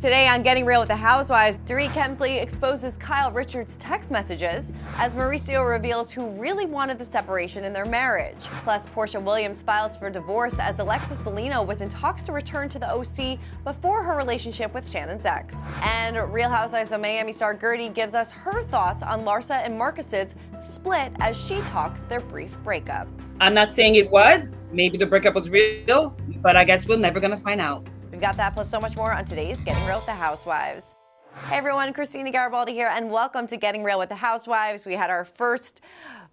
Today on Getting Real with the Housewives, Dorit Kemsley exposes Kyle Richards' text messages as Mauricio reveals who really wanted the separation in their marriage. Plus, Porsha Williams files for divorce as Alexis Bellino was in talks to return to the OC before her relationship with Shannon's ex. And Real Housewives of Miami star Kody gives us her thoughts on Larsa and Marcus's split as she talks their brief breakup. I'm not saying it was. Maybe the breakup was real, but I guess we're never gonna find out. We've got that plus so much more on today's Getting Real with the Housewives. Hey everyone, Christina GRWTH here, and welcome to Getting Real with the Housewives. We had our first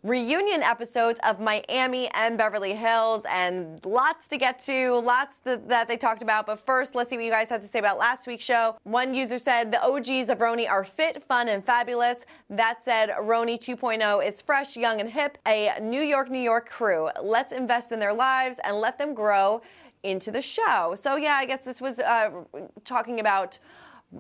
reunion episodes of Miami and Beverly Hills, and lots to get to, lots that they talked about. But first, let's see what you guys had to say about last week's show. One user said the OGs of RHONY are fit, fun, and fabulous. That said, RHONY 2.0 is fresh, young, and hip. A New York crew. Let's invest in their lives and let them grow into the show. So yeah, I guess this was talking about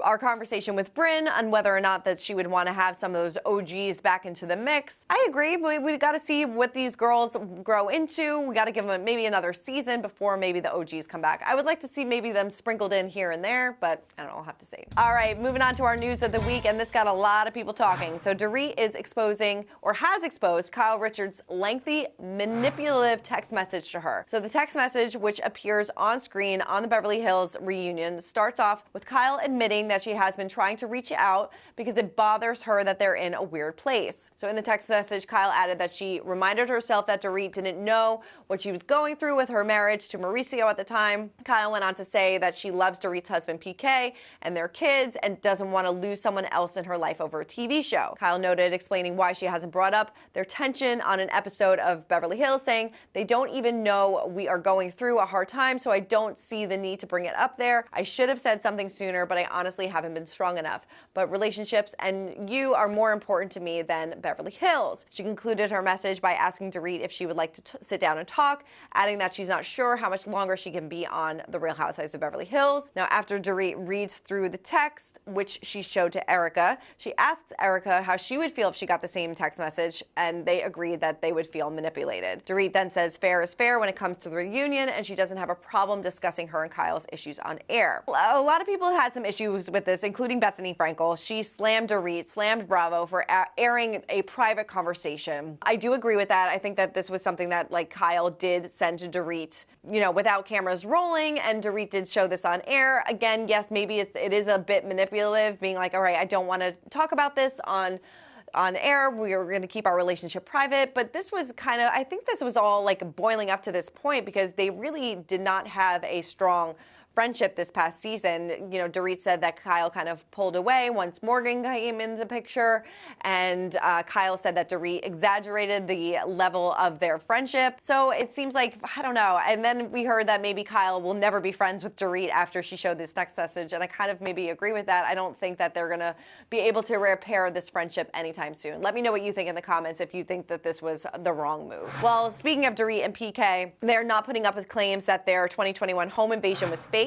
our conversation with Brynn on whether or not that she would want to have some of those OGs back into the mix. I agree, but we got to see what these girls grow into. We got to give them maybe another season before maybe the OGs come back. I would like to see maybe them sprinkled in here and there, but I don't know, I'll have to see. All right, moving on to our news of the week, and this got a lot of people talking. So Dorit is exposing, or has exposed, Kyle Richards' lengthy, manipulative text message to her. So the text message, which appears on screen on the Beverly Hills reunion, starts off with Kyle admitting that she has been trying to reach out because it bothers her that they're in a weird place. So in the text message, Kyle added that she reminded herself that Dorit didn't know what she was going through with her marriage to Mauricio at the time. Kyle went on to say that she loves Dorit's husband PK and their kids and doesn't want to lose someone else in her life over a TV show. Kyle noted, explaining why she hasn't brought up their tension on an episode of Beverly Hills, saying, "They don't even know we are going through a hard time, so I don't see the need to bring it up there. I should have said something sooner, but I honestly haven't been strong enough. But relationships and you are more important to me than Beverly Hills." She concluded her message by asking Dorit if she would like to sit down and talk, adding that she's not sure how much longer she can be on The Real Housewives of Beverly Hills. Now, after Dorit reads through the text, which she showed to Erica, she asks Erica how she would feel if she got the same text message, and they agreed that they would feel manipulated. Dorit then says fair is fair when it comes to the reunion, and she doesn't have a problem discussing her and Kyle's issues on air. A lot of people had some issues with this, including Bethany Frankel. She slammed Dorit, slammed Bravo for airing a private conversation. I do agree with that. I think that this was something that Kyle did send to Dorit, without cameras rolling, and Dorit did show this on air. Again, yes, maybe it is a bit manipulative, being like, all right, I don't want to talk about this on air. We are going to keep our relationship private. But this was I think this was all boiling up to this point because they really did not have a strong friendship this past season. Dorit said that Kyle kind of pulled away once Morgan came in the picture, and Kyle said that Dorit exaggerated the level of their friendship. So it seems like, I don't know. And then we heard that maybe Kyle will never be friends with Dorit after she showed this text message, and I kind of maybe agree with that. I don't think that they're going to be able to repair this friendship anytime soon. Let me know what you think in the comments if you think that this was the wrong move. Well, speaking of Dorit and PK, they're not putting up with claims that their 2021 home invasion was faked.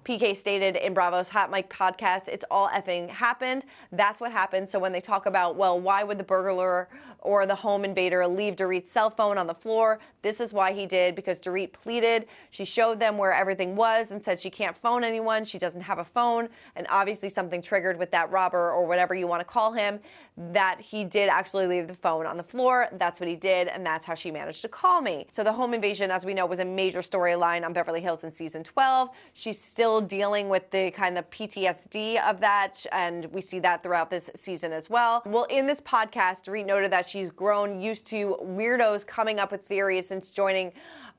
PK stated in Bravo's Hot Mic podcast, "It's all effing happened. That's what happened." So when they talk about, well, why would the burglar or the home invader leave Dorit's cell phone on the floor? This is why he did, because Dorit pleaded. She showed them where everything was and said she can't phone anyone. She doesn't have a phone. And obviously something triggered with that robber, or whatever you want to call him, that he did actually leave the phone on the floor. That's what he did, and that's how she managed to call me. So the home invasion, as we know, was a major storyline on Beverly Hills in season 12. She's still dealing with the kind of PTSD of that, and we see that throughout this season as well. Well, in this podcast, Dorit noted that she's grown used to weirdos coming up with theories since joining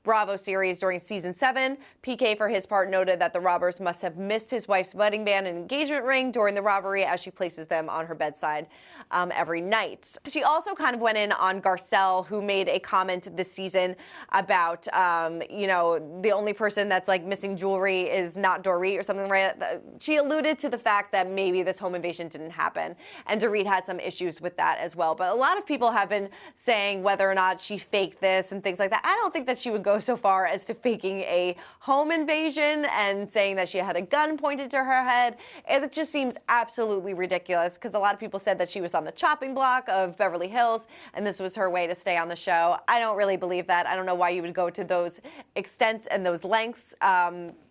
Bravo series during season 7. PK, for his part, noted that the robbers must have missed his wife's wedding band and engagement ring during the robbery, as she places them on her bedside every night. She also kind of went in on Garcelle, who made a comment this season about, the only person that's missing jewelry is not Dorit or something, right? She alluded to the fact that maybe this home invasion didn't happen, and Dorit had some issues with that as well. But a lot of people have been saying whether or not she faked this and things like that. I don't think that she would go so far as to faking a home invasion and saying that she had a gun pointed to her head. It just seems absolutely ridiculous, because a lot of people said that she was on the chopping block of Beverly Hills and this was her way to stay on the show. I don't really believe that. I don't know why you would go to those extents and those lengths.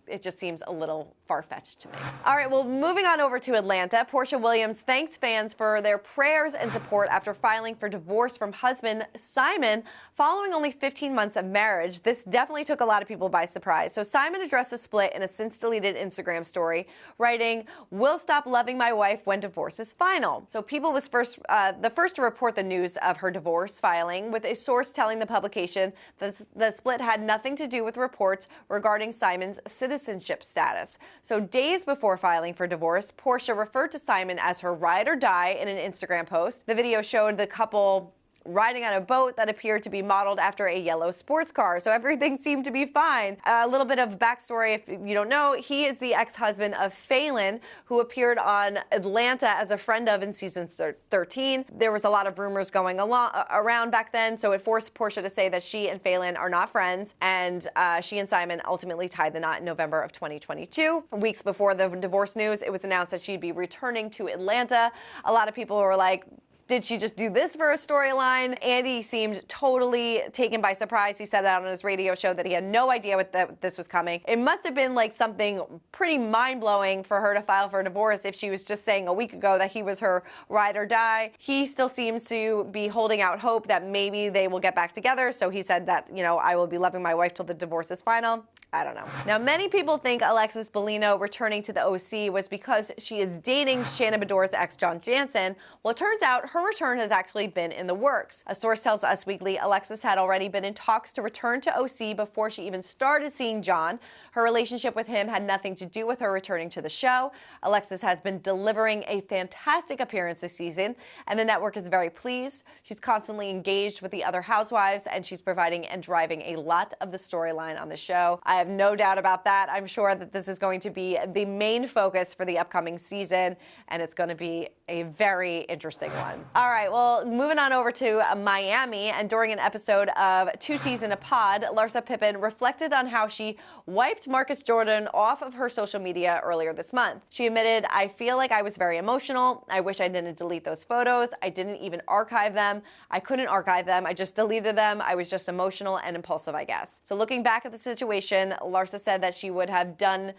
It just seems a little far-fetched to me. All right, well, moving on over to Atlanta, Porsha Williams thanks fans for their prayers and support after filing for divorce from husband Simon following only 15 months of marriage. This definitely took a lot of people by surprise. So Simon addressed the split in a since-deleted Instagram story, writing, "Will stop loving my wife when divorce is final." So People was the first to report the news of her divorce filing, with a source telling the publication that the split had nothing to do with reports regarding Simon's citizenship status. So days before filing for divorce, Porsha referred to Simon as her ride or die in an Instagram post. The video showed the couple riding on a boat that appeared to be modeled after a yellow sports car. So everything seemed to be fine. A little bit of backstory, if you don't know, he is the ex-husband of Phelan, who appeared on Atlanta as a friend of in season 13. There was a lot of rumors going around back then, so it forced Porsha to say that she and Phelan are not friends, and she and Simon ultimately tied the knot in November of 2022. Weeks before the divorce news, it was announced that she'd be returning to Atlanta. A lot of people were like, did she just do this for a storyline? Andy seemed totally taken by surprise. He said out on his radio show that he had no idea this was coming. It must have been like something pretty mind-blowing for her to file for a divorce if she was just saying a week ago that he was her ride or die. He still seems to be holding out hope that maybe they will get back together. So he said that, I will be loving my wife till the divorce is final. I don't know. Now, many people think Alexis Bellino returning to the OC was because she is dating Shannon Bedore's ex, John Jansen. Well, it turns out her return has actually been in the works. A source tells Us Weekly Alexis had already been in talks to return to OC before she even started seeing John. Her relationship with him had nothing to do with her returning to the show. Alexis has been delivering a fantastic appearance this season, and the network is very pleased. She's constantly engaged with the other housewives, and she's providing and driving a lot of the storyline on the show. I have no doubt about that. I'm sure that this is going to be the main focus for the upcoming season, and it's going to be a very interesting one. All right, well, moving on over to Miami, and during an episode of Two T's in a Pod, Larsa Pippen reflected on how she wiped Marcus Jordan off of her social media earlier this month. She admitted, "I feel like I was very emotional. I wish I didn't delete those photos. I didn't even archive them. I couldn't archive them. I just deleted them. I was just emotional and impulsive, I guess." So looking back at the situation, Larsa said that she would have done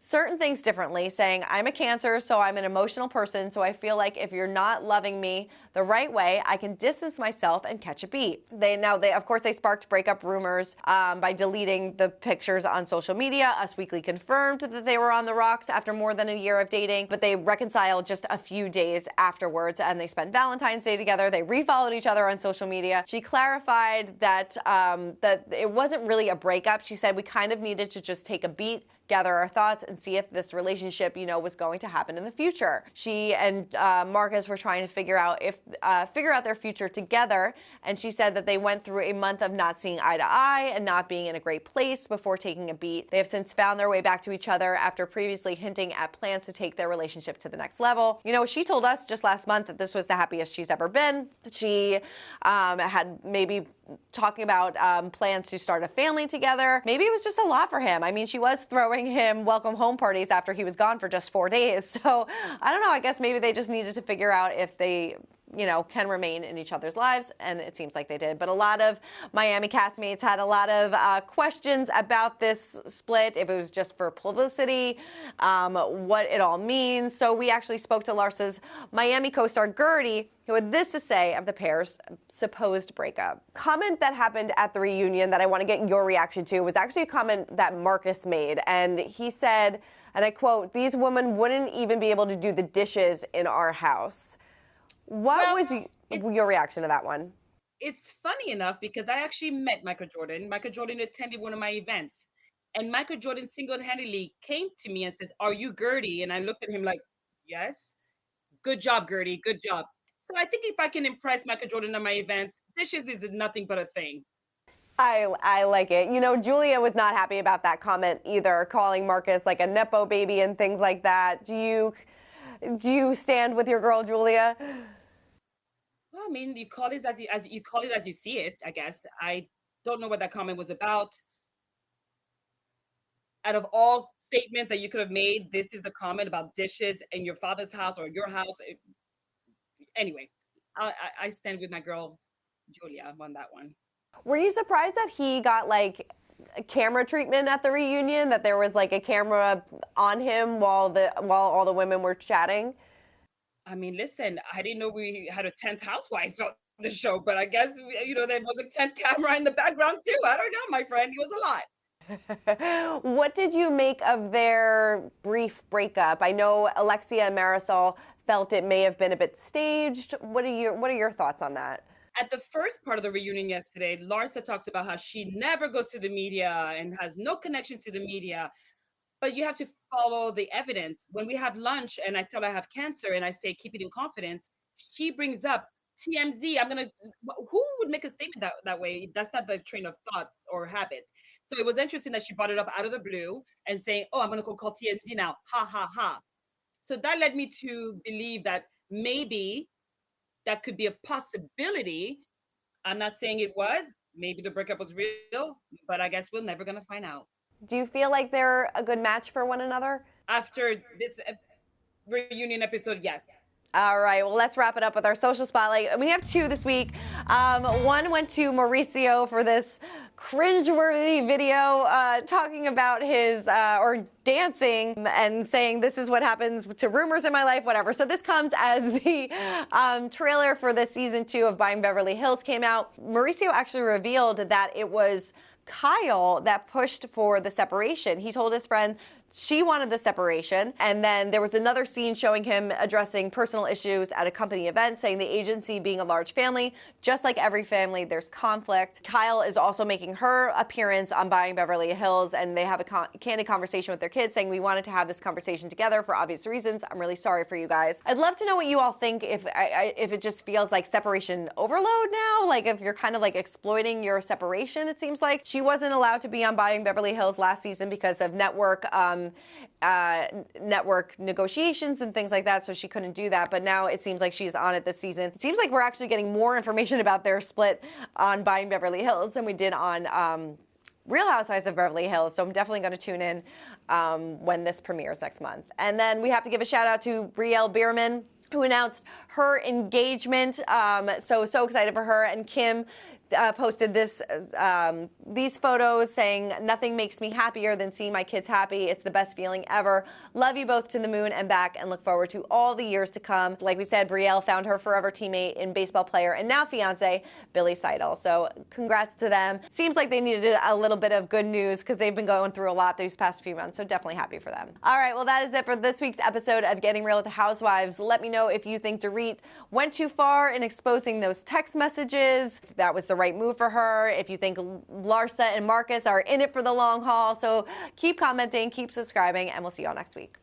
certain things differently, saying, "I'm a Cancer, so I'm an emotional person, so I feel like if you're not loving me the right way, I can distance myself and catch a beat." They of course, they sparked breakup rumors by deleting the pictures on social media. Us Weekly confirmed that they were on the rocks after more than a year of dating, but they reconciled just a few days afterwards, and they spent Valentine's Day together. They refollowed each other on social media. She clarified that that it wasn't really a breakup. She said, "We kind of needed to just take a beat, gather our thoughts, and see if this relationship, was going to happen in the future." She and Marcus were trying to figure out their future together, and she said that they went through a month of not seeing eye to eye and not being in a great place before taking a beat. They have since found their way back to each other after previously hinting at plans to take their relationship to the next level. She told us just last month that this was the happiest she's ever been. She had maybe talking about plans to start a family together. Maybe it was just a lot for him. I mean, she was throwing him welcome home parties after he was gone for just 4 days. So I don't know. I guess maybe they just needed to figure out if they can remain in each other's lives, and it seems like they did. But a lot of Miami castmates had a lot of questions about this split, if it was just for publicity, what it all means. So we actually spoke to Larsa's Miami co-star Gertie, who had this to say of the pair's supposed breakup. Comment that happened at the reunion that I want to get your reaction to was actually a comment that Marcus made, and he said, and I quote, "These women wouldn't even be able to do the dishes in our house." What was your reaction to that one? It's funny enough because I actually met Michael Jordan. Michael Jordan attended one of my events, and Michael Jordan single-handedly came to me and says, "Are you Gertie?" And I looked at him like, "Yes." "Good job, Gertie. Good job." So I think if I can impress Michael Jordan at my events, dishes is nothing but a thing. I like it. Julia was not happy about that comment either, calling Marcus like a Nepo baby and things like that. Do you stand with your girl, Julia? Well, I mean, you call it as you call it as you see it, I guess. I don't know what that comment was about. Out of all statements that you could have made, this is the comment about dishes in your father's house or your house. Anyway, I stand with my girl Julia on that one. Were you surprised that he got camera treatment at the reunion, that there was like a camera on him while all the women were chatting? I mean, listen, I didn't know we had a 10th housewife on the show, but I guess, there was a 10th camera in the background too. I don't know, my friend. It was a lot. What did you make of their brief breakup? I know Alexia and Marisol felt it may have been a bit staged. What are your thoughts on that? At the first part of the reunion yesterday, Larsa talks about how she never goes to the media and has no connection to the media. But you have to follow the evidence. When we have lunch and I tell her I have cancer and I say, keep it in confidence, she brings up TMZ. Who would make a statement that way? That's not the train of thoughts or habit. So it was interesting that she brought it up out of the blue and saying, oh, I'm going to go call TMZ now. Ha, ha, ha. So that led me to believe that maybe that could be a possibility. I'm not saying it was. Maybe the breakup was real, but I guess we're never going to find out. Do you feel like they're a good match for one another? After this reunion episode, yes. All right, well, let's wrap it up with our social spotlight. We have two this week. One went to Mauricio for this cringeworthy video talking about his, or dancing and saying this is what happens to rumors in my life, whatever. So this comes as the trailer for the season 2 of Buying Beverly Hills came out. Mauricio actually revealed that it was Kyle that pushed for the separation. He told his friend she wanted the separation. And then there was another scene showing him addressing personal issues at a company event, saying the agency being a large family, just like every family, there's conflict. Kyle is also making her appearance on Buying Beverly Hills, and they have a candid conversation with their kids saying, we wanted to have this conversation together for obvious reasons. I'm really sorry for you guys. I'd love to know what you all think if it just feels like separation overload now, like if you're kind of like exploiting your separation, it seems like. She wasn't allowed to be on Buying Beverly Hills last season because of network negotiations and things like that, so she couldn't do that. But now it seems like she's on it this season. It seems like we're actually getting more information about their split on Buying Beverly Hills than we did on Real Housewives of Beverly Hills. So I'm definitely going to tune in when this premieres next month. And then we have to give a shout out to Brielle Bierman, who announced her engagement. So excited for her. And Kim posted these photos saying, nothing makes me happier than seeing my kids happy. It's the best feeling ever. Love you both to the moon and back, and look forward to all the years to come. Like we said, Brielle found her forever teammate in baseball player and now fiance Billy Seidel. So congrats to them. Seems like they needed a little bit of good news because they've been going through a lot these past few months. So definitely happy for them. All right, well, that is it for this week's episode of Getting Real with the Housewives. Let me know if you think Dorit went too far in exposing those text messages. If that was the right move for her. If you think Larsa and Marcus are in it for the long haul. So keep commenting, keep subscribing, and we'll see you all next week.